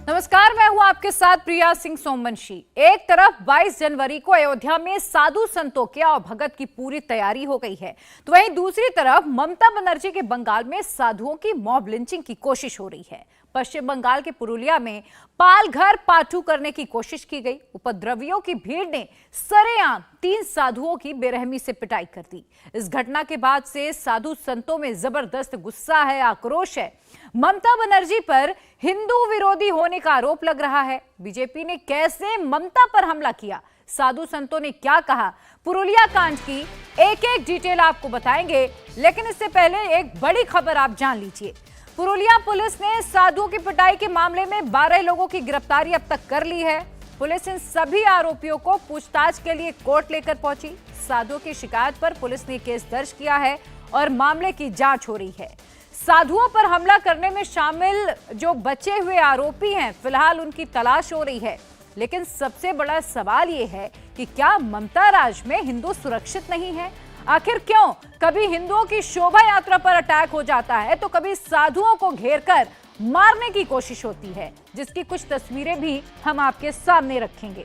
नमस्कार, मैं हूं आपके साथ प्रिया सिंह सोमवंशी। एक तरफ 22 जनवरी को अयोध्या में साधु संतों के आवभगत की पूरी तैयारी हो गई है, तो वहीं दूसरी तरफ ममता बनर्जी के बंगाल में साधुओं की मॉब लिंचिंग की कोशिश हो रही है। पश्चिम बंगाल के पुरुलिया में पालघर पाटू करने की कोशिश की गई। उपद्रवियों की भीड़ ने सरेआम 3 साधुओं की बेरहमी से पिटाई कर दी। इस घटना के बाद से साधु संतों में जबरदस्त गुस्सा है, आक्रोश है। ममता बनर्जी पर हिंदू विरोधी होने का आरोप लग रहा है। बीजेपी ने कैसे ममता पर हमला किया, साधु संतों ने क्या कहा, पुरुलिया कांड की एक एक डिटेल आपको बताएंगे। लेकिन इससे पहले एक बड़ी खबर आप जान लीजिए। पुरुलिया पुलिस ने साधुओं की पिटाई के मामले में 12 लोगों की गिरफ्तारी अब तक कर ली है। पुलिस इन सभी आरोपियों को पूछताछ के लिए कोर्ट लेकर पहुंची। साधुओं की शिकायत पर पुलिस ने केस दर्ज किया है और मामले की जांच हो रही है। साधुओं पर हमला करने में शामिल जो बचे हुए आरोपी हैं, फिलहाल उनकी तलाश हो रही है। लेकिन सबसे बड़ा सवाल यह है कि क्या ममता राज में हिंदू सुरक्षित नहीं है? आखिर क्यों कभी हिंदुओं की शोभा यात्रा पर अटैक हो जाता है तो कभी साधुओं को घेरकर मारने की कोशिश होती है, जिसकी कुछ तस्वीरें भी हम आपके सामने रखेंगे।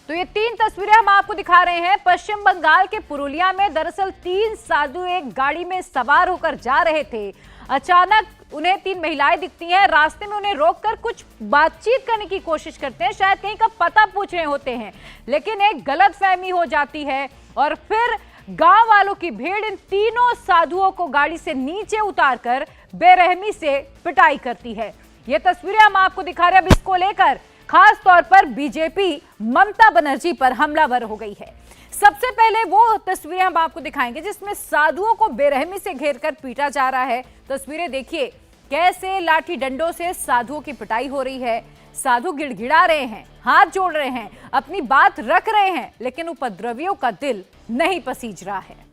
तो ये 3 तस्वीरें हम आपको दिखा रहे हैं। पश्चिम बंगाल के पुरुलिया में दरअसल 3 साधु एक गाड़ी में सवार होकर जा रहे थे। अचानक उन्हें 3 महिलाएं दिखती हैं। रास्ते में उन्हें रोककर कुछ बातचीत करने की कोशिश करते हैं, शायद कहीं का पता पूछ रहे होते हैं, लेकिन एक गलतफहमी हो जाती है और फिर गांव वालों की भीड़ इन तीनों साधुओं को गाड़ी से नीचे उतारकर बेरहमी से पिटाई करती है। ये तस्वीरें हम आपको दिखा रहे हैं। अब इसको लेकर खास तौर पर बीजेपी ममता बनर्जी पर हमलावर हो गई है। सबसे पहले वो तस्वीरें हम आपको दिखाएंगे जिसमें साधुओं को बेरहमी से घेरकर पीटा जा रहा है। तस्वीरें देखिए, कैसे लाठी डंडों से साधुओं की पिटाई हो रही है। साधु गिड़गिड़ा रहे हैं, हाथ जोड़ रहे हैं, अपनी बात रख रहे हैं, लेकिन उपद्रवियों का दिल नहीं पसीज रहा है।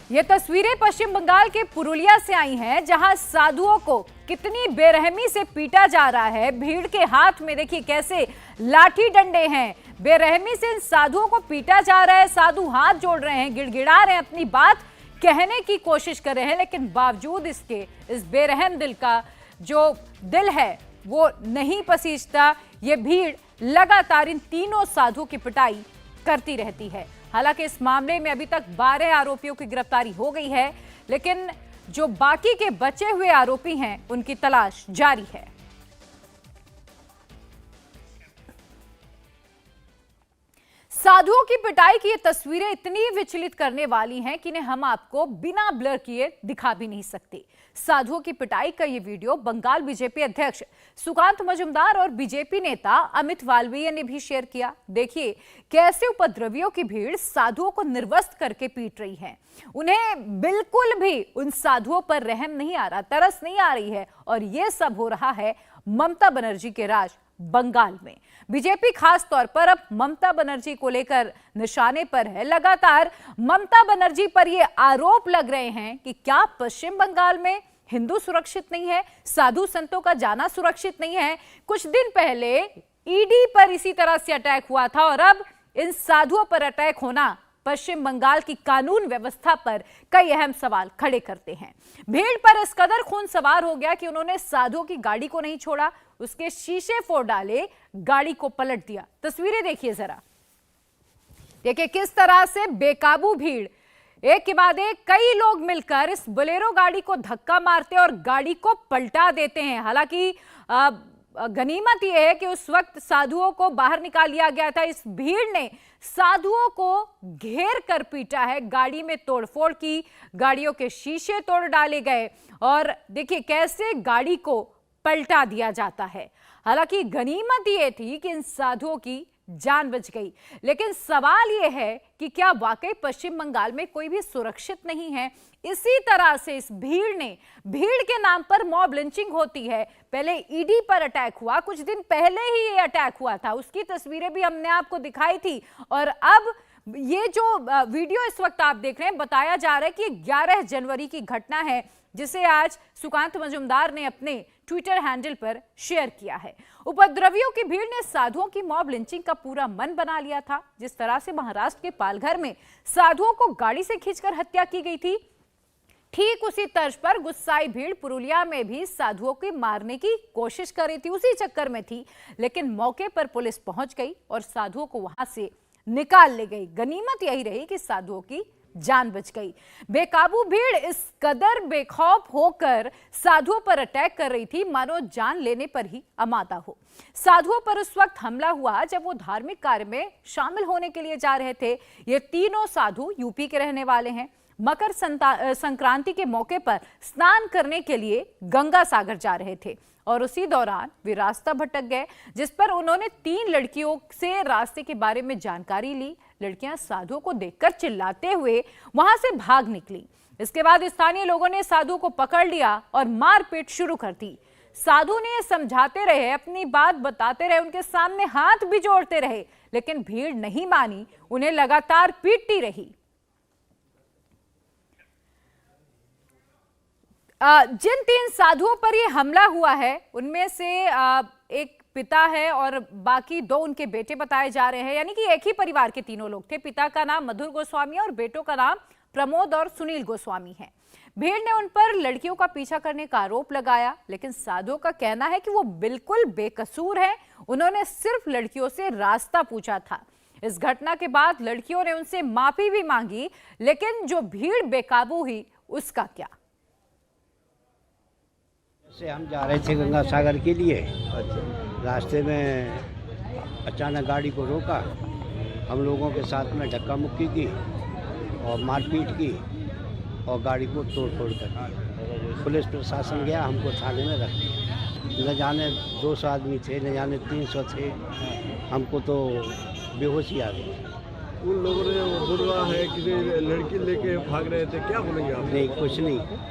ये तस्वीरें पश्चिम बंगाल के पुरुलिया से आई हैं, जहां साधुओं को कितनी बेरहमी से पीटा जा रहा है। भीड़ के हाथ में देखिए कैसे लाठी डंडे हैं, बेरहमी से इन साधुओं को पीटा जा रहा है। साधु हाथ जोड़ रहे हैं, गिड़गिड़ा रहे हैं, अपनी बात कहने की कोशिश कर रहे हैं, लेकिन बावजूद इसके इस बेरहम दिल का जो दिल है वो नहीं पसीजता। ये भीड़ लगातार इन तीनों साधुओं की पिटाई करती रहती है। हालांकि इस मामले में अभी तक 12 आरोपियों की गिरफ्तारी हो गई है, लेकिन जो बाकी के बचे हुए आरोपी हैं उनकी तलाश जारी है। साधुओं की पिटाई की ये तस्वीरें इतनी विचलित करने वाली हैं कि इन्हें हम आपको बिना ब्लर किए दिखा भी नहीं सकते। साधुओं की पिटाई का ये वीडियो बंगाल बीजेपी अध्यक्ष सुकांत मजुमदार और बीजेपी नेता अमित वाल्मीकि ने भी शेयर किया। देखिए कैसे उपद्रवियों की भीड़ साधुओं को निर्वस्त्र करके पीट रही है। उन्हें बिल्कुल भी उन साधुओं पर रहम नहीं आ रहा, तरस नहीं आ रही है, और ये सब हो रहा है ममता बनर्जी के राज बंगाल में। बीजेपी खास तौर पर अब ममता बनर्जी को लेकर निशाने पर है। लगातार ममता बनर्जी पर यह आरोप लग रहे हैं कि क्या पश्चिम बंगाल में हिंदू सुरक्षित नहीं है, साधु संतों का जाना सुरक्षित नहीं है। कुछ दिन पहले ईडी पर इसी तरह से अटैक हुआ था और अब इन साधुओं पर अटैक होना पश्चिम बंगाल की कानून व्यवस्था पर कई अहम सवाल खड़े करते हैं। भीड़ पर इस कदर खून सवार हो गया कि उन्होंने साधुओं की गाड़ी को नहीं छोड़ा, उसके शीशे फोड़ डाले, गाड़ी को पलट दिया। तस्वीरें देखिए जरा, देखिए किस तरह से बेकाबू भीड़, एक के बाद एक कई लोग मिलकर इस बोलेरो गाड़ी को धक्का मारते और गाड़ी को पलटा देते हैं। हालांकि गनीमत यह है कि उस वक्त साधुओं को बाहर निकाल लिया गया था। इस भीड़ ने साधुओं को घेर कर पीटा है, गाड़ी में तोड़फोड़ की, गाड़ियों के शीशे तोड़ डाले गए और देखिए कैसे गाड़ी को पलटा दिया जाता है। हालांकि गनीमत यह थी कि इन साधुओं की जान बच गई, लेकिन सवाल यह है कि क्या वाकई पश्चिम बंगाल में कोई भी सुरक्षित नहीं है? इसी तरह से इस भीड़ के नाम पर मॉब लिंचिंग होती है। पहले ईडी पर अटैक हुआ, कुछ दिन पहले ही ये अटैक हुआ था, उसकी तस्वीरें भी हमने आपको दिखाई थी, और अब ये जो वीडियो इस वक्त आप देख रहे हैं, बताया जा रहा है कि 11 जनवरी की घटना है, जिसे आज सुकांत मजुमदार ने अपने ट्विटर हैंडल पर शेयर किया है। उपद्रवियों की भीड़ ने साधुओं की मॉब लिंचिंग का पूरा मन बना लिया था। जिस तरह से महाराष्ट्र के पालघर में साधुओं को गाड़ी से खींचकर हत्या की गई थी, ठीक उसी तर्ज पर गुस्साई भीड़ पुरुलिया में भी साधुओं को मारने की कोशिश कर रही थी, उसी चक्कर में थी। लेकिन मौके पर पुलिस पहुंच गई और साधुओं को वहां से निकाल ले गई। गनीमत यही रही कि साधुओं की जान बच गई। बेकाबू भीड़ इस कदर बेखौफ होकर साधुओं पर अटैक कर रही थी मानो जान लेने पर ही आमादा हो। साधुओं पर उस वक्त हमला हुआ जब वो धार्मिक कार्य में शामिल होने के लिए जा रहे थे। ये तीनों साधु यूपी के रहने वाले हैं। मकर संक्रांति के मौके पर स्नान करने के लिए गंगा सागर जा रहे थे और उसी दौरान वे रास्ता भटक गए, जिस पर उन्होंने 3 लड़कियों से रास्ते के बारे में जानकारी ली। लड़कियां साधुओं को देखकर चिल्लाते हुए वहां से भाग निकली। इसके बाद स्थानीय लोगों ने साधुओं को पकड़ लिया और मारपीट शुरू कर दी। साधु ने समझाते रहे, अपनी बात बताते रहे, उनके सामने हाथ भी जोड़ते रहे, लेकिन भीड़ नहीं मानी, उन्हें लगातार पीटती रही। जिन 3 साधुओं पर यह हमला हुआ है उनमें से एक पिता है और बाकी 2 उनके बेटे बताए जा रहे हैं, यानी कि एक ही परिवार के तीनों लोग थे। पिता का नाम मधुर गोस्वामी और बेटों का नाम प्रमोद और सुनील गोस्वामी है। भीड़ ने उन पर लड़कियों का पीछा करने का आरोप लगाया, लेकिन साधुओं का कहना है कि वो बिल्कुल बेकसूर है, उन्होंने सिर्फ लड़कियों से रास्ता पूछा था। इस घटना के बाद लड़कियों ने उनसे माफी भी मांगी, लेकिन जो भीड़ बेकाबू हुई उसका क्या। से हम जा रहे थे गंगा सागर के लिए। रास्ते में अचानक गाड़ी को रोका, हम लोगों के साथ में धक्का मुक्की की और मारपीट की और गाड़ी को तोड़ फोड़ कर पुलिस प्रशासन गया, हमको थाने में रख दिया। न जाने 200 आदमी थे, न जाने 300 थे, हमको तो बेहोशी आ गई। उन लोगों ने बोल रहा है कि लड़की लेके भाग रहे थे, क्या बोलेंगे आप? नहीं, कुछ नहीं।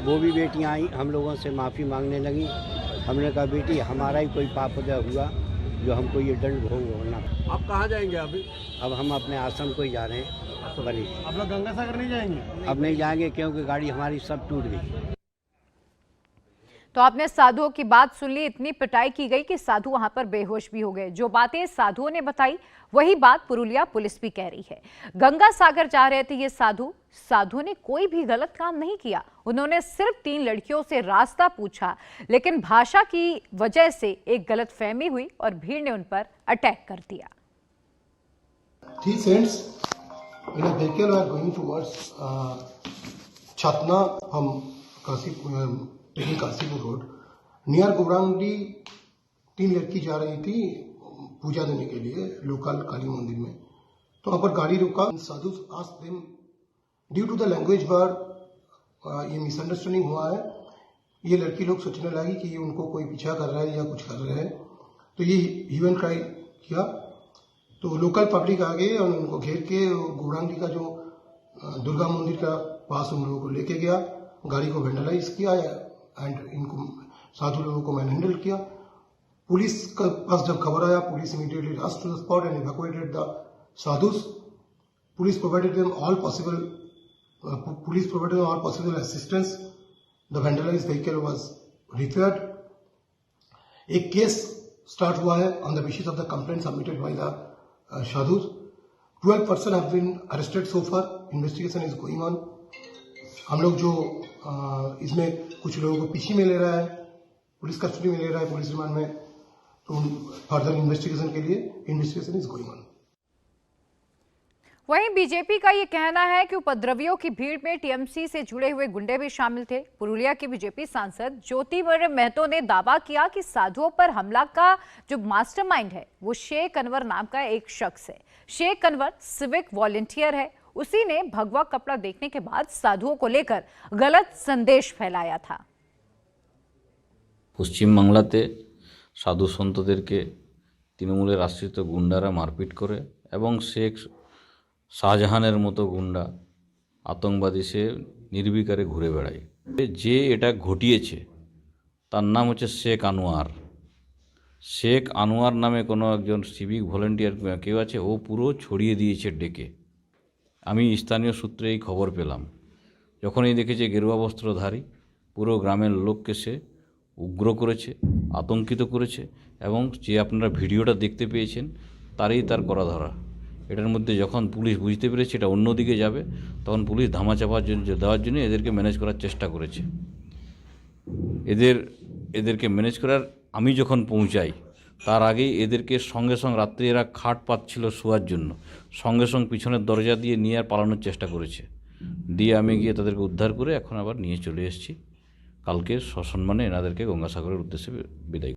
वो भी बेटियां आई, हम लोगों से माफ़ी मांगने लगी। हमने कहा बेटी हमारा ही कोई पाप हुआ जो हमको ये दंड भोगना। आप कहाँ जाएंगे अभी? अब हम अपने आश्रम को ही जा रहे हैं बनी। आप लोग गंगा सागर नहीं जाएंगे? अब नहीं जाएंगे क्योंकि गाड़ी हमारी सब टूट गई। तो आपने साधुओं की बात सुन ली। इतनी पिटाई की गई कि साधु वहां पर बेहोश भी हो गए। जो बातें साधुओं ने बताई वही बात पुरुलिया पुलिस भी कह रही है। गंगा सागर जा रहे थे ये साधुओं ने कोई भी गलत काम नहीं किया। उन्होंने सिर्फ 3 लड़कियों से रास्ता पूछा, लेकिन भाषा की वजह से एक गलतफहमी हुई और भीड़ ने उन पर अटैक कर दिया। 3 saints in a vehicle were going towards Chatna from taking Kashipur road near Gobrangdi. 3 लड़की जा रही थी पूजा देने के लिए लोकल काली मंदिर में, तो वहां पर गाड़ी रुका। Sadhu asked them due to the language बार ये मिसअंडरस्टैंडिंग हुआ है। ये लड़की लोग सोचने लगी कि ये उनको कोई पीछा कर रहा है या कुछ कर रहे हैं, तो ये ह्यूमन ट्राई किया। तो लोकल पब्लिक आ गए और उनको घेर के गोबरांगडी का जो दुर्गा मंदिर का पास उन लोगों को लेके गया, गाड़ी को वेंडलाइज किया एंड इनको साधु लोगों को मैन हैंडल किया। पुलिस का पास जब खबर आया, police immediately rush to the spot and evacuated the sadhus. Police provided them all possible assistance. The vandalised vehicle was repaired. एक केस स्टार्ट हुआ है on the basis of the complaint submitted by the sadhus. 12 person have been arrested so far. Investigation is going on. हम लोग जो इसमें कुछ लोगों को पीछे में ले रहा है, पुलिस कस्टडी में ले रहा है, पुलिस रिमांड में, तो फर्दर इन्वेस्टिगेशन के लिए इन्वेस्टिगेशन इज गोइंग ऑन। वहीं बीजेपी का ये कहना है कि उपद्रवियों की भीड़ में टीएमसी से जुड़े हुए गुंडे भी शामिल थे। पुरुलिया के बीजेपी सांसद ज्योतिमर्य महतो ने दावा किया कि साधुओं पर हमला का जो मास्टरमाइंड है वो शेख अनवर नाम का एक शख्स है। शेख अनवर सिविक वॉलंटियर है। उसी ने भगवा कपड़ा देखने के बाद साधुओं को लेकर गलत संदेश फैलाया था। पश्चिम बांगलाते साधु सन्तदेरके तृणमूलेर आश्रित गुंडारा मारपिट करे एवं शेख शाहजहानेर मतो गुंडा आतंकबादी से निर्विकारे घुरे बेड़ाय। जे एटा घटिয়েছে तार नाम होच्छे शेख आনোয়ার। शेख आনোয়ার नामे कोनो एकजन सिविक भलेंटियार केउ आछे, ओ पुरो छड़िए दिएছে डेके। আমি স্থানীয় সূত্রে এই খবর পেলাম। যখনই দেখেছে গেরুয়া বস্ত্রধারী পুরো গ্রামের লোককে সে উগ্র করেছে, আতঙ্কিত করেছে এবং যে আপনারা ভিডিওটা দেখতে পেয়েছেন তারই তার করা ধরা। এটার মধ্যে যখন পুলিশ বুঝতে পেরেছে এটা অন্যদিকে যাবে, তখন পুলিশ ধামাচাপার জন্য দেওয়ার জন্য এদেরকে ম্যানেজ করার চেষ্টা করেছে। এদেরকে ম্যানেজ করার আমি যখন পৌঁছাই তার আগেই এদেরকে সঙ্গে সঙ্গে রাত্রে এরা খাট পাচ্ছিল শোয়ার জন্য, সঙ্গে সঙ্গে পিছনের দরজা দিয়ে নিয়ে আর পালানোর চেষ্টা করেছে। দিয়ে আমি গিয়ে তাদেরকে উদ্ধার করে এখন আবার নিয়ে চলে এসেছি। কালকে সসম্মানে এনাদেরকে গঙ্গাসাগরের উদ্দেশ্যে বিদায়।